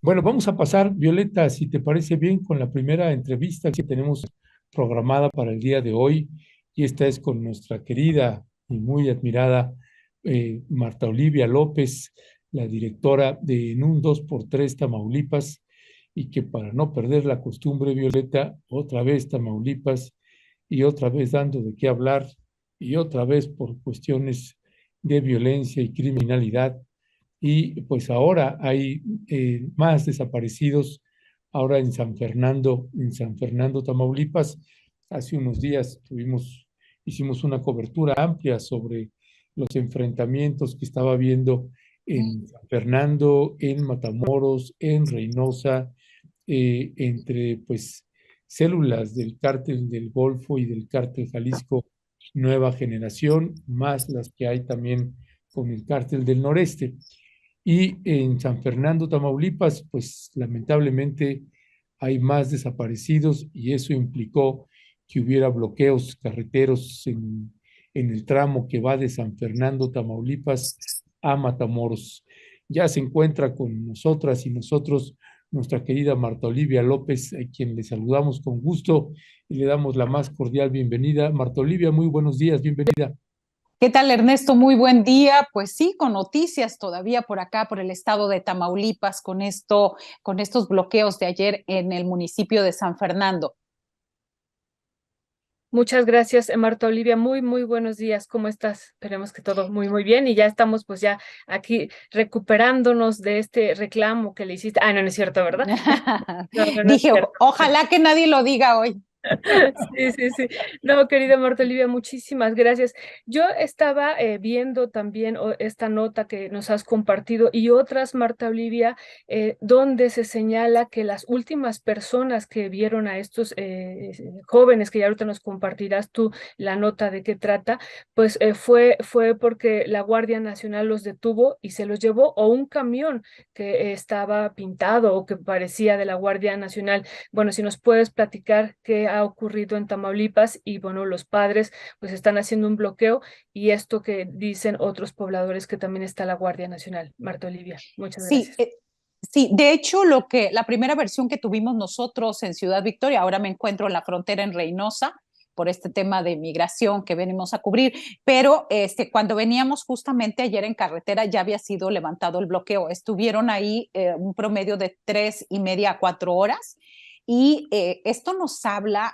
Bueno, vamos a pasar, Violeta, si te parece bien, con la primera entrevista que tenemos programada para el día de hoy, y esta es con nuestra querida y muy admirada Marta Olivia López, la directora de En un 2x3 Tamaulipas, y que para no perder la costumbre, Violeta, otra vez Tamaulipas, y otra vez dando de qué hablar, y otra vez por cuestiones de violencia y criminalidad y pues ahora hay más desaparecidos, ahora en San Fernando, Tamaulipas. Hace unos días hicimos una cobertura amplia sobre los enfrentamientos que estaba habiendo en San Fernando, en Matamoros, en Reynosa, entre pues células del cártel del Golfo y del cártel Jalisco Nueva Generación, más las que hay también con el cártel del Noreste. Y en San Fernando, Tamaulipas, pues lamentablemente hay más desaparecidos y eso implicó que hubiera bloqueos carreteros en el tramo que va de San Fernando, Tamaulipas a Matamoros. Ya se encuentra con nosotras y nosotros nuestra querida Marta Olivia López, a quien le saludamos con gusto y le damos la más cordial bienvenida. Marta Olivia, muy buenos días, bienvenida. ¿Qué tal, Ernesto? Muy buen día. Pues sí, con noticias todavía por acá, por el estado de Tamaulipas, con estos bloqueos de ayer en el municipio de San Fernando. Muchas gracias, Marta Olivia. Muy buenos días. ¿Cómo estás? Esperemos que todo muy bien. Y ya estamos pues ya aquí recuperándonos de este reclamo que le hiciste. Ah, no, no es cierto, ¿verdad? No es Dije, cierto. ojalá que nadie lo diga hoy. Sí. No, querida Marta Olivia, muchísimas gracias. Yo estaba viendo también esta nota que nos has compartido y otras, Marta Olivia, donde se señala que las últimas personas que vieron a estos jóvenes, que ya ahorita nos compartirás tú la nota de qué trata, pues fue porque la Guardia Nacional los detuvo y se los llevó, o un camión que estaba pintado o que parecía de la Guardia Nacional. Bueno, si nos puedes platicar qué ha ocurrido en Tamaulipas y bueno, los padres pues están haciendo un bloqueo y esto que dicen otros pobladores que también está la Guardia Nacional. Marta Olivia, muchas Sí, gracias. sí, de hecho, la primera versión que tuvimos nosotros en Ciudad Victoria, ahora me encuentro en la frontera en Reynosa por este tema de migración que venimos a cubrir, pero cuando veníamos justamente ayer en carretera ya había sido levantado el bloqueo. Estuvieron ahí un promedio de 3:30 a 4 horas. Y esto nos habla,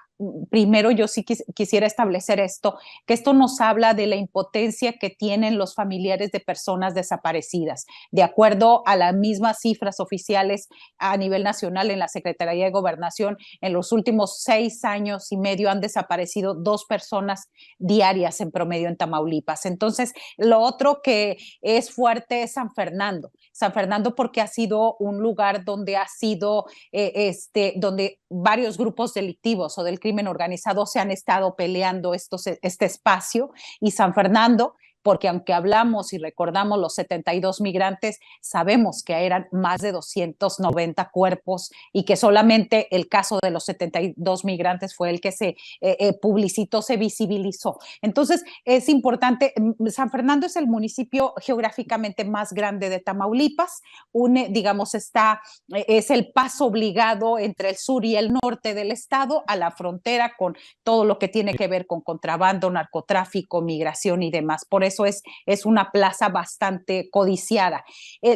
primero yo sí quisiera establecer esto, que esto nos habla de la impotencia que tienen los familiares de personas desaparecidas. De acuerdo a las mismas cifras oficiales a nivel nacional en la Secretaría de Gobernación, en los últimos 6 años y medio han desaparecido 2 personas diarias en promedio en Tamaulipas. Entonces, lo otro que es fuerte es San Fernando. San Fernando porque ha sido un lugar donde ha sido, donde varios grupos delictivos o del crimen organizado se han estado peleando este espacio, y San Fernando porque aunque hablamos y recordamos los 72 migrantes, sabemos que eran más de 290 cuerpos y que solamente el caso de los 72 migrantes fue el que se publicitó, se visibilizó. Entonces, es importante, San Fernando es el municipio geográficamente más grande de Tamaulipas, digamos, es el paso obligado entre el sur y el norte del estado a la frontera con todo lo que tiene que ver con contrabando, narcotráfico, migración y demás. Por eso es una plaza bastante codiciada.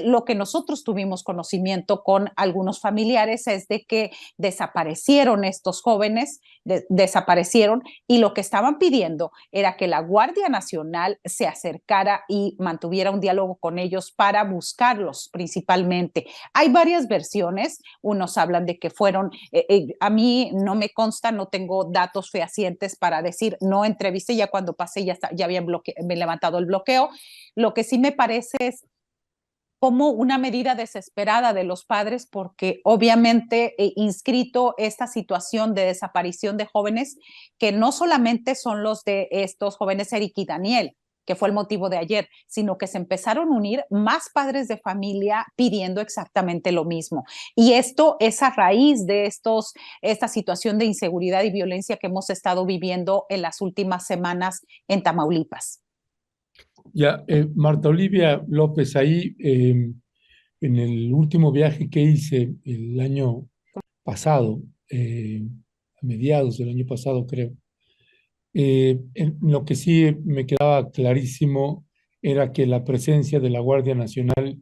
Lo que nosotros tuvimos conocimiento con algunos familiares es de que desaparecieron estos jóvenes, desaparecieron, y lo que estaban pidiendo era que la Guardia Nacional se acercara y mantuviera un diálogo con ellos para buscarlos principalmente. Hay varias versiones, unos hablan de que fueron, a mí no me consta, no tengo datos fehacientes para decir, no entrevisté, ya cuando pasé ya habían levantado el bloqueo. Lo que sí me parece es como una medida desesperada de los padres, porque obviamente inscrito esta situación de desaparición de jóvenes, que no solamente son los de estos jóvenes Eric y Daniel, que fue el motivo de ayer, sino que se empezaron a unir más padres de familia pidiendo exactamente lo mismo. Y esto es a raíz de esta situación de inseguridad y violencia que hemos estado viviendo en las últimas semanas en Tamaulipas. Ya, Marta Olivia López, ahí En el último viaje que hice el año pasado, a mediados del año pasado creo, lo que sí me quedaba clarísimo era que la presencia de la Guardia Nacional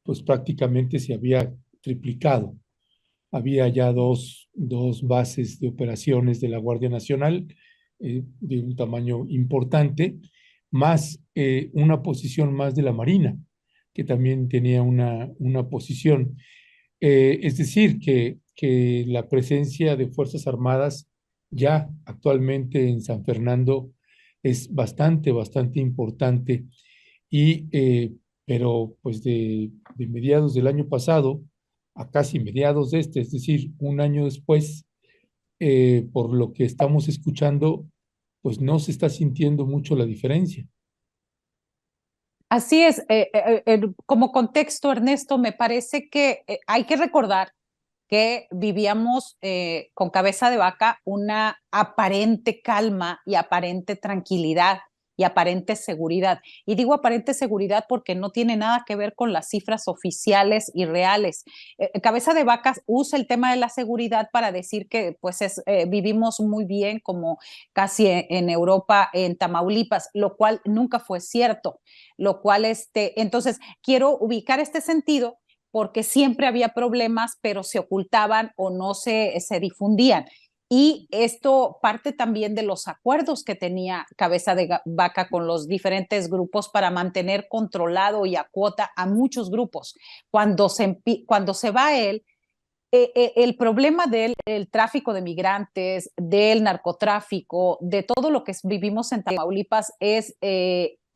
pues prácticamente se había triplicado. Había ya dos bases de operaciones de la Guardia Nacional de un tamaño importante, más una posición más de la Marina, que también tenía una posición. Es decir, que la presencia de Fuerzas Armadas ya actualmente en San Fernando es bastante importante pero pues de mediados del año pasado a casi mediados de este, es decir, un año después, por lo que estamos escuchando, pues no se está sintiendo mucho la diferencia. Así es, como contexto, Ernesto, me parece que hay que recordar que vivíamos con cabeza de vaca una aparente calma y aparente tranquilidad y aparente seguridad. Y digo aparente seguridad porque no tiene nada que ver con las cifras oficiales y reales. Cabeza de Vaca usa el tema de la seguridad para decir que pues vivimos muy bien como casi en Europa, en Tamaulipas, lo cual nunca fue cierto. Lo cual, entonces, quiero ubicar este sentido porque siempre había problemas, pero se ocultaban o no se difundían. Y esto parte también de los acuerdos que tenía Cabeza de Vaca con los diferentes grupos para mantener controlado y a cuota a muchos grupos. Cuando se va él, el problema del tráfico de migrantes, del narcotráfico, de todo lo que vivimos en Tamaulipas es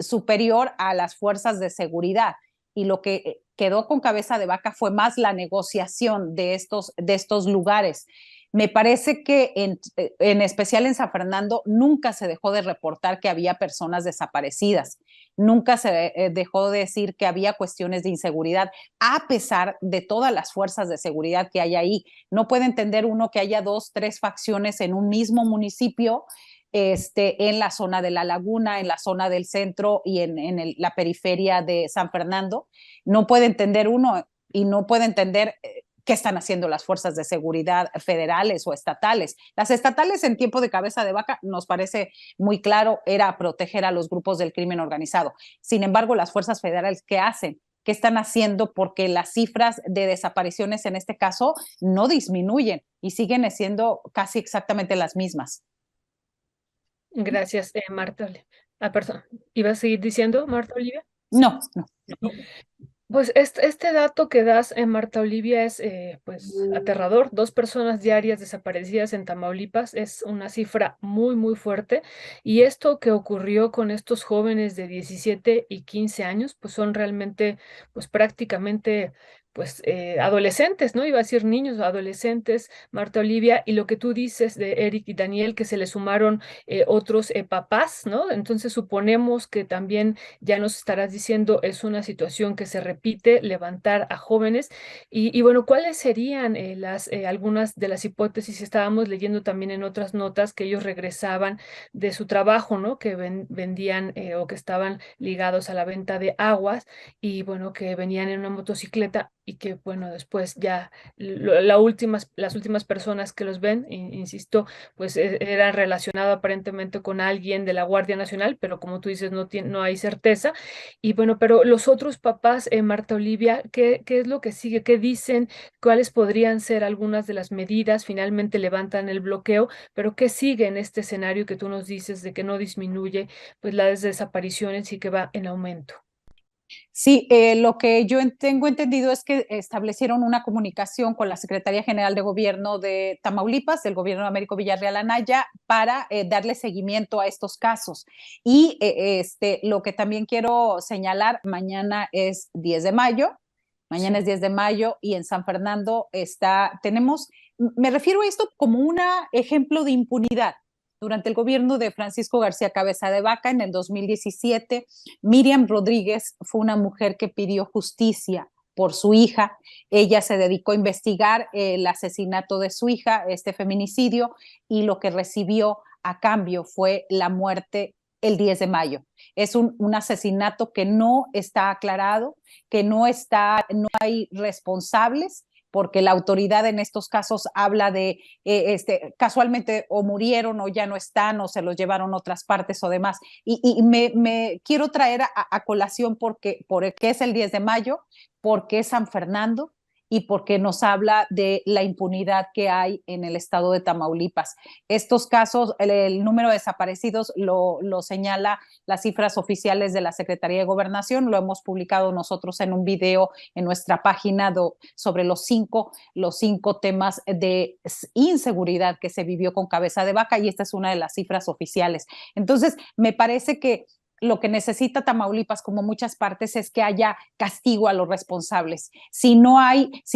superior a las fuerzas de seguridad. Y lo que quedó con Cabeza de Vaca fue más la negociación de estos lugares. Me parece que en especial en San Fernando nunca se dejó de reportar que había personas desaparecidas, nunca se dejó de decir que había cuestiones de inseguridad, a pesar de todas las fuerzas de seguridad que hay ahí. No puede entender uno que haya 2, 3 facciones en un mismo municipio, en la zona de la laguna, en la zona del centro y en la periferia de San Fernando. No puede entender uno y no puede entender qué están haciendo las fuerzas de seguridad federales o estatales. Las estatales en tiempo de Cabeza de Vaca, nos parece muy claro, era proteger a los grupos del crimen organizado. Sin embargo, las fuerzas federales, ¿qué hacen? ¿Qué están haciendo? Porque las cifras de desapariciones en este caso no disminuyen y siguen siendo casi exactamente las mismas. Gracias, Marta. Perdón, ¿ibas a seguir diciendo, Marta Olivia? No, no. Pues este dato que das, Marta Olivia, es pues aterrador. 2 personas diarias desaparecidas en Tamaulipas es una cifra muy fuerte. Y esto que ocurrió con estos jóvenes de 17 y 15 años, pues son realmente, pues prácticamente, pues adolescentes, ¿no? Iba a decir niños, adolescentes, Marta Olivia, y lo que tú dices de Eric y Daniel, que se le sumaron otros papás, ¿no? Entonces suponemos que también ya nos estarás diciendo, es una situación que se repite, levantar a jóvenes. Y bueno, ¿cuáles serían algunas de las hipótesis? Estábamos leyendo también en otras notas que ellos regresaban de su trabajo, ¿no? Que vendían o que estaban ligados a la venta de aguas y bueno, que venían en una motocicleta y que bueno, después ya las últimas personas que los ven, insisto, pues eran relacionados aparentemente con alguien de la Guardia Nacional, pero como tú dices, no hay certeza. Y bueno, pero los otros papás, Marta Olivia, ¿qué es lo que sigue? ¿Qué dicen? ¿Cuáles podrían ser algunas de las medidas? Finalmente levantan el bloqueo, pero ¿qué sigue en este escenario que tú nos dices de que no disminuye pues las desapariciones y que va en aumento? Sí, lo que yo tengo entendido es que establecieron una comunicación con la Secretaría General de Gobierno de Tamaulipas, del gobierno de Américo Villarreal Anaya, para darle seguimiento a estos casos. Y lo que también quiero señalar, mañana es 10 de mayo, mañana es 10 de mayo y en San Fernando me refiero a esto como un ejemplo de impunidad. Durante el gobierno de Francisco García Cabeza de Vaca, en el 2017, Miriam Rodríguez fue una mujer que pidió justicia por su hija. Ella se dedicó a investigar el asesinato de su hija, este feminicidio, y lo que recibió a cambio fue la muerte el 10 de mayo. Es un asesinato que no está aclarado, que no hay responsables, porque la autoridad en estos casos habla de casualmente o murieron o ya no están o se los llevaron a otras partes o demás. Y me quiero traer a colación porque es el 10 de mayo, porque es San Fernando y porque nos habla de la impunidad que hay en el estado de Tamaulipas. Estos casos, el número de desaparecidos lo señala las cifras oficiales de la Secretaría de Gobernación, lo hemos publicado nosotros en un video en nuestra página sobre los cinco temas de inseguridad que se vivió con Cabeza de Vaca, y esta es una de las cifras oficiales. Entonces, me parece que lo que necesita Tamaulipas, como muchas partes, es que haya castigo a los responsables. Si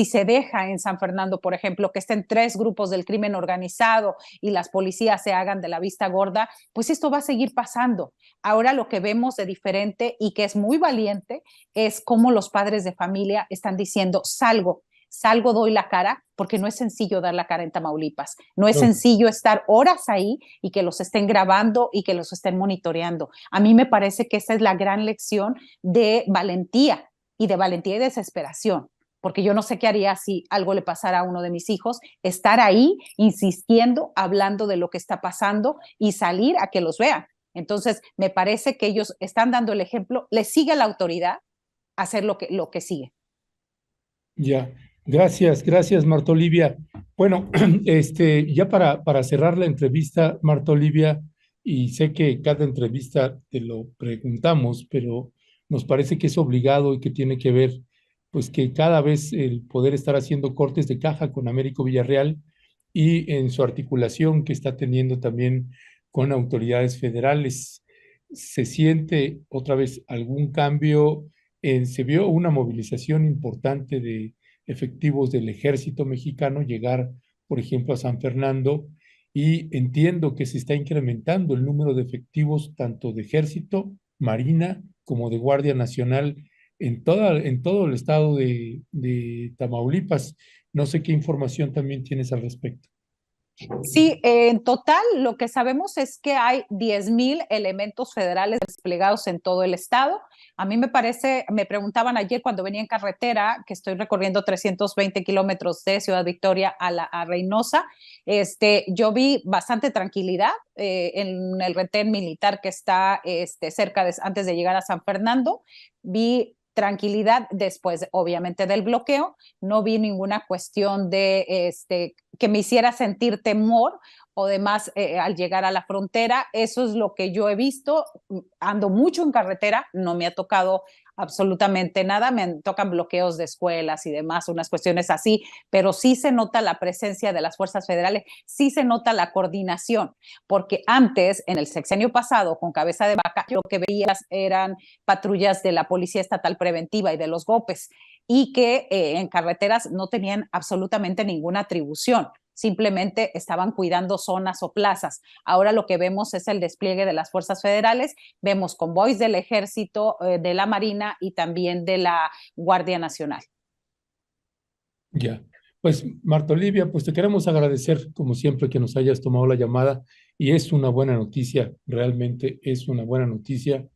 se deja en San Fernando, por ejemplo, que estén 3 grupos del crimen organizado y las policías se hagan de la vista gorda, pues esto va a seguir pasando. Ahora lo que vemos de diferente y que es muy valiente es cómo los padres de familia están diciendo: salgo, doy la cara, porque no es sencillo dar la cara en Tamaulipas, no es sencillo estar horas ahí y que los estén grabando y que los estén monitoreando. A mí me parece que esa es la gran lección de valentía y desesperación, porque yo no sé qué haría si algo le pasara a uno de mis hijos, estar ahí insistiendo, hablando de lo que está pasando y salir a que los vean. Entonces, me parece que ellos están dando el ejemplo, le sigue a la autoridad hacer lo que sigue. Ya, gracias, Marta Olivia. Bueno, ya para cerrar la entrevista, Marta Olivia, y sé que cada entrevista te lo preguntamos, pero nos parece que es obligado y que tiene que ver, pues que cada vez el poder estar haciendo cortes de caja con Américo Villarreal y en su articulación que está teniendo también con autoridades federales. ¿Se siente otra vez algún cambio? Se vio una movilización importante de efectivos del ejército mexicano llegar, por ejemplo, a San Fernando, y entiendo que se está incrementando el número de efectivos tanto de ejército, marina, como de Guardia Nacional en todo el estado de Tamaulipas. No sé qué información también tienes al respecto. Sí, en total lo que sabemos es que hay 10,000 elementos federales desplegados en todo el estado. A mí me preguntaban ayer cuando venía en carretera, que estoy recorriendo 320 kilómetros de Ciudad Victoria a Reynosa, yo vi bastante tranquilidad en el retén militar que está antes de llegar a San Fernando. Vi tranquilidad después, obviamente, del bloqueo. No vi ninguna cuestión que me hiciera sentir temor o demás al llegar a la frontera. Eso es lo que yo he visto. Ando mucho en carretera, no me ha tocado absolutamente nada, me tocan bloqueos de escuelas y demás, unas cuestiones así, pero sí se nota la presencia de las fuerzas federales, sí se nota la coordinación, porque antes, en el sexenio pasado, con Cabeza de Vaca, lo que veías eran patrullas de la Policía Estatal Preventiva y de los GOPES, y que en carreteras no tenían absolutamente ninguna atribución, simplemente estaban cuidando zonas o plazas. Ahora lo que vemos es el despliegue de las fuerzas federales, vemos convoys del Ejército, de la Marina y también de la Guardia Nacional. Ya, pues Marta Olivia, pues te queremos agradecer como siempre que nos hayas tomado la llamada y es una buena noticia, realmente es una buena noticia.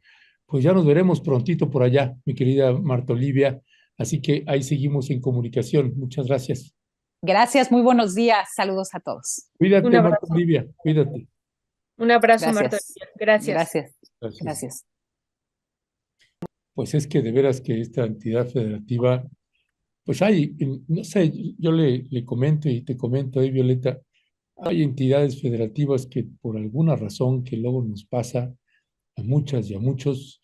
Pues ya nos veremos prontito por allá, mi querida Marta Olivia, así que ahí seguimos en comunicación. Muchas gracias. Gracias, muy buenos días, saludos a todos. Un Cuídate, Marta abrazo. Olivia, cuídate. Un abrazo, Marta. Gracias, Gracias. gracias, Gracias. gracias. Pues es que de veras que esta entidad federativa, pues hay, no sé, yo le comento y te comento ahí, Violeta, hay entidades federativas que por alguna razón que luego nos pasa a muchas y a muchos,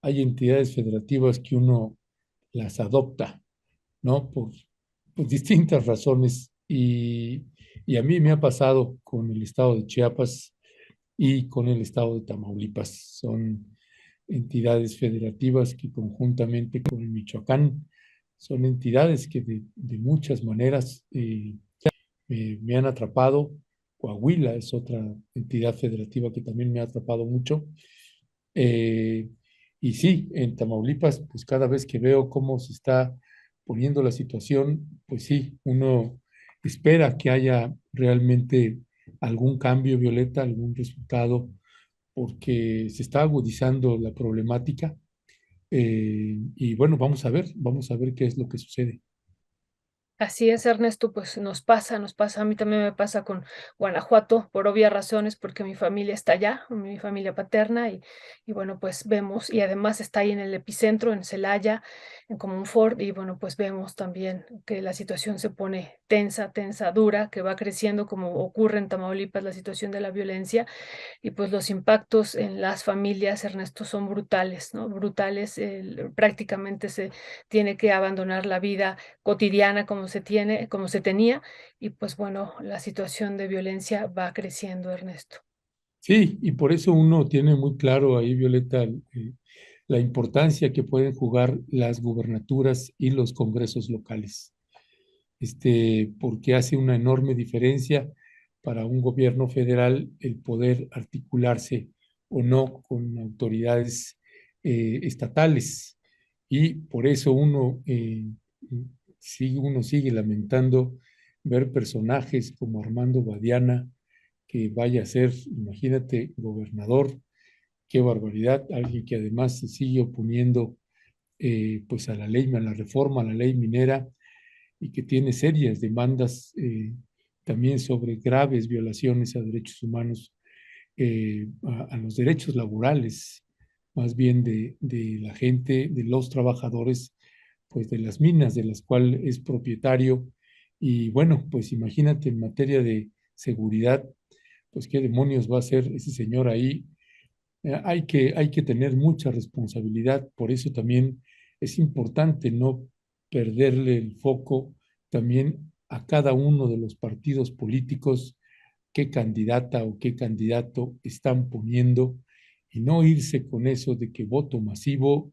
hay entidades federativas que uno las adopta, ¿no? Por distintas razones. Y a mí me ha pasado con el estado de Chiapas y con el estado de Tamaulipas. Son entidades federativas que conjuntamente con el Michoacán son entidades que de muchas maneras me han atrapado. Coahuila es otra entidad federativa que también me ha atrapado mucho. Eh, y sí, en Tamaulipas, pues cada vez que veo cómo se está poniendo la situación, pues sí, uno espera que haya realmente algún cambio, Violeta, algún resultado, porque se está agudizando la problemática. Y bueno, vamos a ver qué es lo que sucede. Así es, Ernesto, pues nos pasa, a mí también me pasa con Guanajuato, por obvias razones, porque mi familia está allá, mi familia paterna, y bueno, pues vemos, y además está ahí en el epicentro, en Celaya, en Comonfort, y bueno, pues vemos también que la situación se pone tensa, tensa, dura, que va creciendo como ocurre en Tamaulipas la situación de la violencia, y pues los impactos en las familias, Ernesto, son brutales, ¿no? Brutales, prácticamente se tiene que abandonar la vida cotidiana como se tenía, y pues bueno, la situación de violencia va creciendo, Ernesto. Sí, y por eso uno tiene muy claro ahí, Violeta, la importancia que pueden jugar las gubernaturas y los congresos locales, porque hace una enorme diferencia para un gobierno federal el poder articularse o no con autoridades estatales. Y por eso uno sigue lamentando ver personajes como Armando Guadiana, que vaya a ser, imagínate, gobernador, qué barbaridad, alguien que además se sigue oponiendo pues a la ley, a la reforma, a la ley minera, y que tiene serias demandas también sobre graves violaciones a derechos humanos, a los derechos laborales, más bien de la gente, de los trabajadores, pues de las minas de las cuales es propietario. Y bueno, pues imagínate en materia de seguridad, pues qué demonios va a hacer ese señor ahí. Hay que tener mucha responsabilidad, por eso también es importante no perderle el foco también a cada uno de los partidos políticos, qué candidata o qué candidato están poniendo, y no irse con eso de que voto masivo,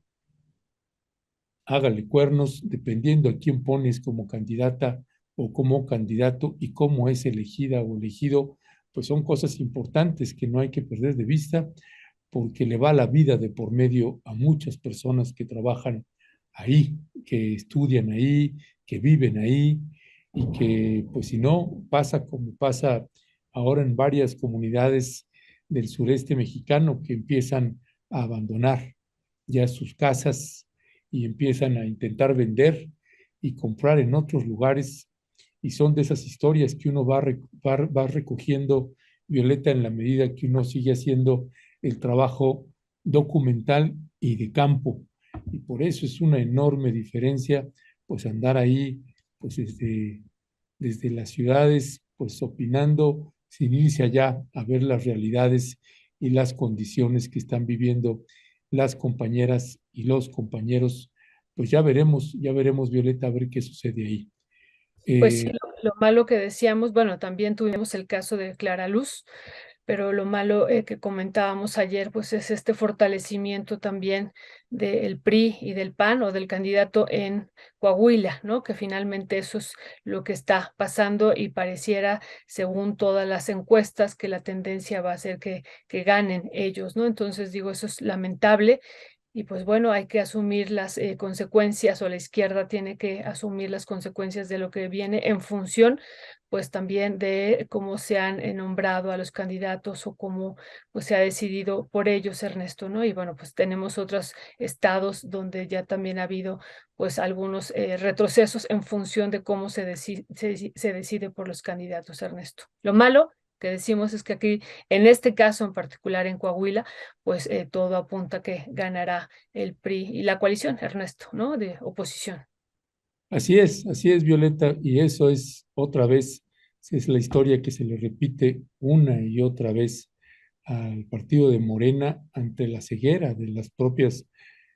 hágale cuernos, dependiendo a quién pones como candidata o como candidato y cómo es elegida o elegido, pues son cosas importantes que no hay que perder de vista, porque le va la vida de por medio a muchas personas que trabajan ahí, que estudian ahí, que viven ahí, y que pues si no pasa como pasa ahora en varias comunidades del sureste mexicano, que empiezan a abandonar ya sus casas y empiezan a intentar vender y comprar en otros lugares. Y son de esas historias que uno va recogiendo, Violeta, en la medida que uno sigue haciendo el trabajo documental y de campo. Y por eso es una enorme diferencia, pues andar ahí, pues desde las ciudades, pues opinando sin irse allá a ver las realidades y las condiciones que están viviendo las compañeras y los compañeros. Pues ya veremos, Violeta, a ver qué sucede ahí. Pues sí, Eh, lo malo que decíamos, bueno, también tuvimos el caso de Clara Luz, pero lo malo que comentábamos ayer, pues es este fortalecimiento también del PRI y del PAN o del candidato en Coahuila, ¿no? Que finalmente eso es lo que está pasando y pareciera, según todas las encuestas, que la tendencia va a ser que ganen ellos, ¿no? Entonces digo, eso es lamentable. Y pues bueno, hay que asumir las consecuencias, o la izquierda tiene que asumir las consecuencias de lo que viene en función, pues también de cómo se han nombrado a los candidatos o cómo pues se ha decidido por ellos, Ernesto, ¿no? Y bueno, pues tenemos otros estados donde ya también ha habido pues algunos retrocesos en función de cómo se decide por los candidatos, Ernesto. Lo malo que decimos es que aquí, en este caso en particular en Coahuila, pues todo apunta que ganará el PRI y la coalición, Ernesto, ¿no? De oposición. así es, Violeta, y eso es otra vez, es la historia que se le repite una y otra vez al partido de Morena ante la ceguera de las propias,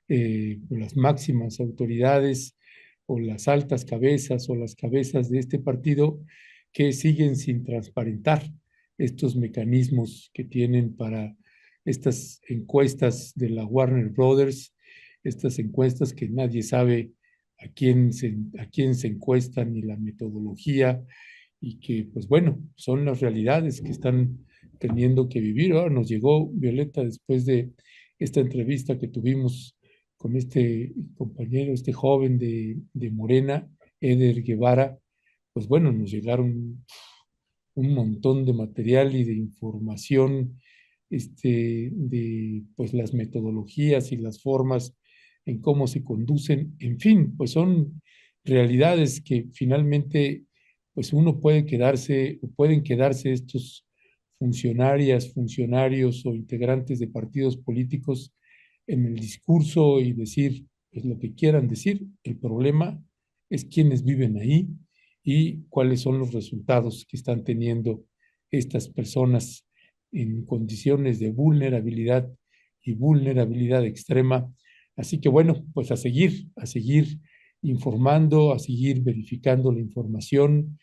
las máximas autoridades o las altas cabezas o las cabezas de este partido, que siguen sin transparentar estos mecanismos que tienen para estas encuestas de la Warner Brothers, estas encuestas que nadie sabe a quién se encuestan ni la metodología, y que, pues bueno, son las realidades que están teniendo que vivir. Ahora nos llegó, Violeta, después de esta entrevista que tuvimos con este compañero, este joven de Morena, Eder Guevara, pues bueno, nos llegaron un montón de material y de información de pues, las metodologías y las formas en cómo se conducen. En fin, pues son realidades que finalmente pues uno puede quedarse o pueden quedarse estos funcionarias, funcionarios o integrantes de partidos políticos en el discurso y decir pues, lo que quieran decir. El problema es quiénes viven ahí y cuáles son los resultados que están teniendo estas personas en condiciones de vulnerabilidad y vulnerabilidad extrema. Así que bueno, pues a seguir informando, a seguir verificando la información